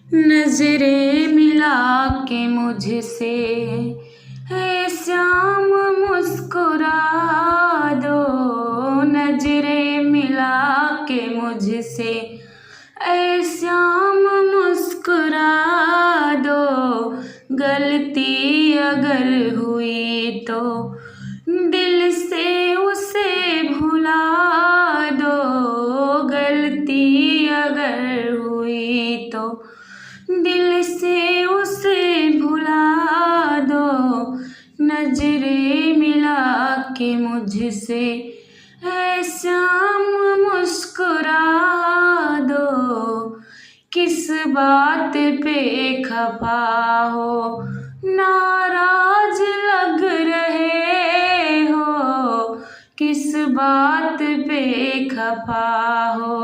नजरें मिला के मुझसे है श्याम मुस्कुरा दो। नजरें मिला के मुझसे ऐ श्याम मुस्कुरा दो। गलती अगर हुई तो दिल से उसे भुला दो। गलती अगर हुई तो दिल से उसे भुला दो। नजरें मिला के मुझसे ऐ श्याम मुस्कुरा दो। किस बात पे खफा हो, नाराज लग रहे हो। किस बात पे खफा हो,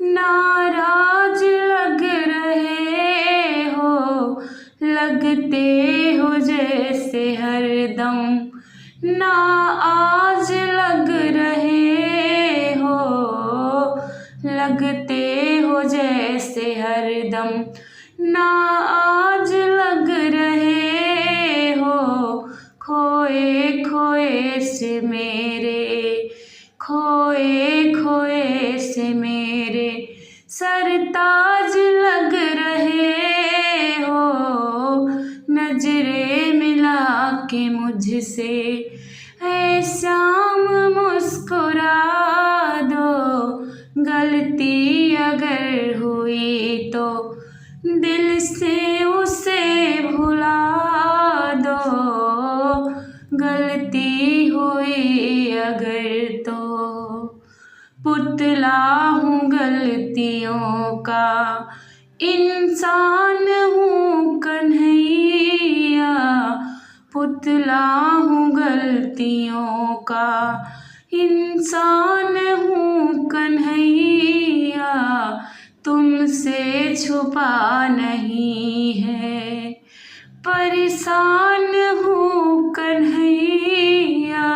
नाराज लग रहे हो। लगते हो जैसे हरदम ना आज लग रहे हो। लगते हो जैसे हरदम ना आज लग रहे हो। खोए खोए से मेरे, खोए खोए से मेरे सरताज लग रहे हो। नजरें मिला के मुझसे ऐ श्याम मुस्कुरा दो। गलती अगर हुई तो दिल से उसे भुला दो। गलती हुई अगर तो पुतला हूँ गलतियों का, इंसान हूँ कन्हैया। पुतला हूँ गलतियों का, इंसान हूँ कन्हैया। तुमसे छुपा नहीं है, परेशान हूँ कन्हैया।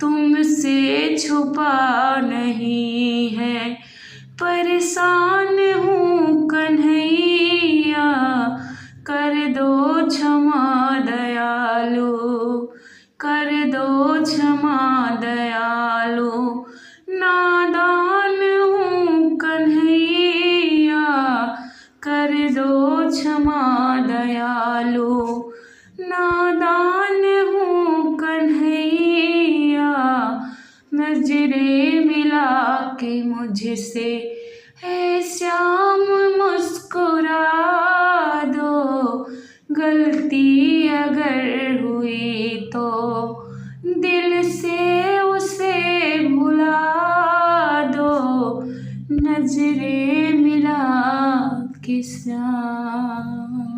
तुमसे छुपा नहीं है, परेशान हूँ कन्हैया। कर दो क्षमा दयालु, कर दो क्षमा दयालु। नादान हूँ कन्हैया, कर दो क्षमा दयालु। नादान हूँ कन्हैया। नजरें मिला के मुझसे ऐ श्याम मुस्कुरा दो। गलती अगर हुई तो दिल से उसे भुला दो। नजरें मिला के श्याम।